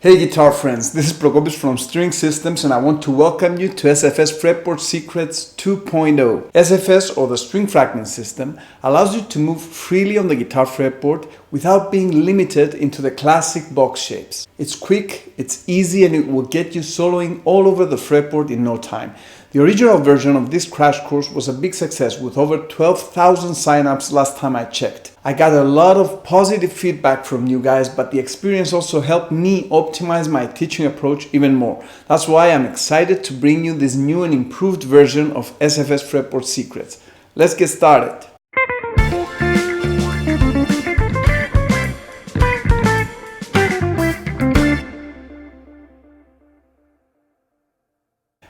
Hey guitar friends, this is Prokopis from String Systems and I want to welcome you to SFS Fretboard Secrets 2.0. SFS, or the string fragment system, allows you to move freely on the guitar fretboard without being limited into the classic box shapes. It's quick, it's easy, and it will get you soloing all over the fretboard in no time. The original version of this crash course was a big success with over 12,000 signups last time I checked. I got a lot of positive feedback from you guys, but the experience also helped me optimize my teaching approach even more. That's why I'm excited to bring you this new and improved version of SFS Fretboard Secrets. Let's get started.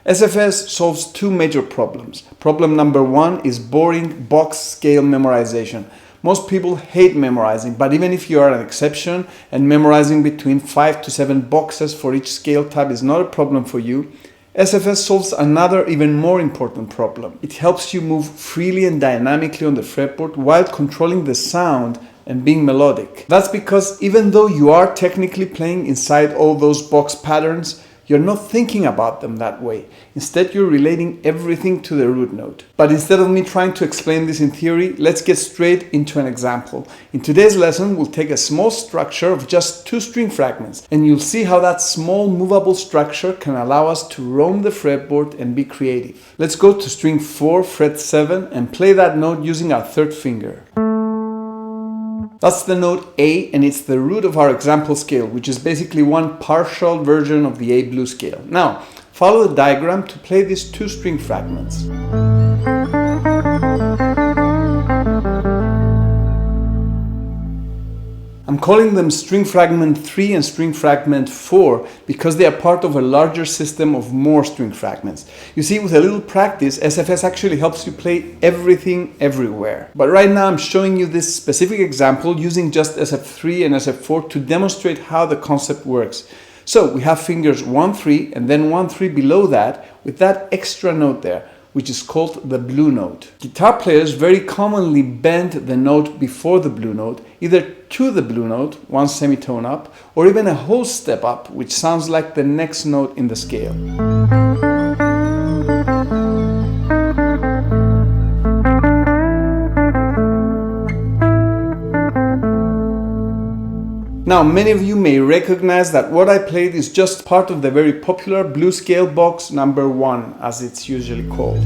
SFS solves two major problems. Problem number one is boring box scale memorization. Most people hate memorizing, but even if you are an exception and memorizing between 5 to 7 boxes for each scale tab is not a problem for you, SFS solves another even more important problem. It helps you move freely and dynamically on the fretboard while controlling the sound and being melodic. That's because even though you are technically playing inside all those box patterns, you're not thinking about them that way. Instead, you're relating everything to the root note. But instead of me trying to explain this in theory, let's get straight into an example. In today's lesson, we'll take a small structure of just 2 string fragments, and you'll see how that small movable structure can allow us to roam the fretboard and be creative. Let's go to string 4, fret 7, and play that note using our 3rd finger. That's the note A, and it's the root of our example scale, which is basically one partial version of the A blues scale. Now, follow the diagram to play these 2 string fragments. I'm calling them string fragment 3 and string fragment 4 because they are part of a larger system of more string fragments. You see, with a little practice, SFS actually helps you play everything everywhere. But right now I'm showing you this specific example using just SF3 and SF4 to demonstrate how the concept works. So we have fingers 1, 3 and then 1, 3 below that with that extra note there, which is called the blue note. Guitar players very commonly bend the note before the blue note, either to the blue note, 1 semitone up, or even a whole step up, which sounds like the next note in the scale. Now, many of you may recognize that what I played is just part of the very popular blues scale box number 1, as it's usually called.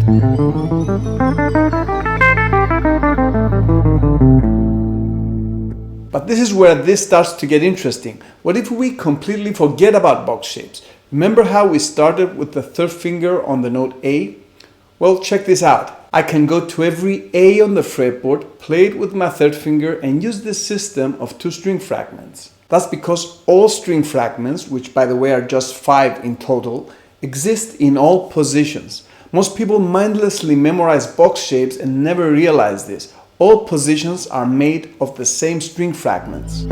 But this is where this starts to get interesting. What if we completely forget about box shapes? Remember how we started with the 3rd finger on the note A? Well, check this out. I can go to every A on the fretboard, play it with my 3rd finger, and use this system of 2 string fragments. That's because all string fragments, which by the way are just 5 in total, exist in all positions. Most people mindlessly memorize box shapes and never realize this. All positions are made of the same string fragments.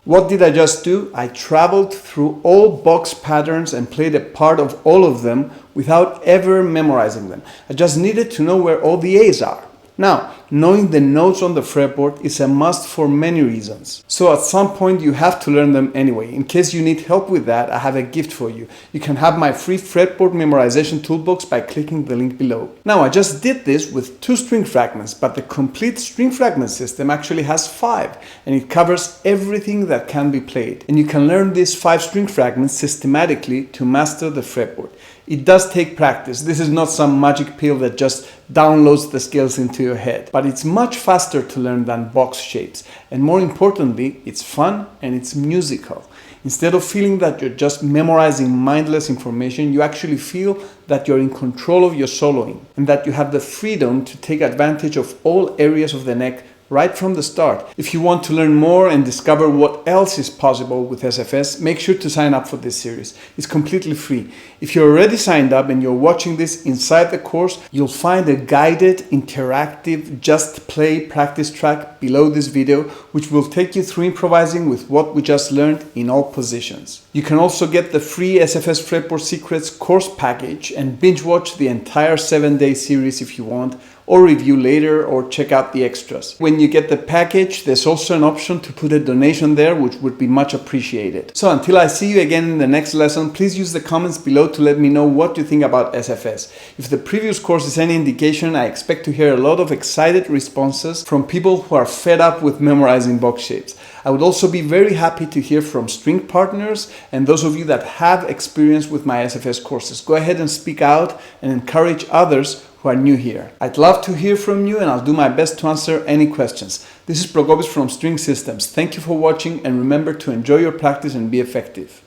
What did I just do? I traveled through all box patterns and played a part of all of them without ever memorizing them. I just needed to know where all the A's are. Now, knowing the notes on the fretboard is a must for many reasons. So at some point you have to learn them anyway. In case you need help with that, I have a gift for you. You can have my free fretboard memorization toolbox by clicking the link below. Now, I just did this with 2 string fragments, but the complete string fragment system actually has 5, and it covers everything that can be played. And you can learn these 5 string fragments systematically to master the fretboard. It does take practice. This is not some magic pill that just downloads the skills into your head, but it's much faster to learn than box shapes. And more importantly, it's fun and it's musical. Instead of feeling that you're just memorizing mindless information, you actually feel that you're in control of your soloing and that you have the freedom to take advantage of all areas of the neck right from the start. If you want to learn more and discover what else is possible with SFS, make sure to sign up for this series. It's completely free. If you're already signed up and you're watching this inside the course, you'll find a guided, interactive, just play practice track below this video, which will take you through improvising with what we just learned in all positions. You can also get the free SFS Fretboard Secrets course package and binge watch the entire 7-day series if you want, or review later or check out the extras. When you get the package, there's also an option to put a donation there, which would be much appreciated. So until I see you again in the next lesson, please use the comments below to let me know what you think about SFS. If the previous course is any indication, I expect to hear a lot of excited responses from people who are fed up with memorizing box shapes. I would also be very happy to hear from string partners and those of you that have experience with my SFS courses. Go ahead and speak out and encourage others who are new here. I'd love to hear from you and I'll do my best to answer any questions. This is Prokopis from String Systems. Thank you for watching and remember to enjoy your practice and be effective.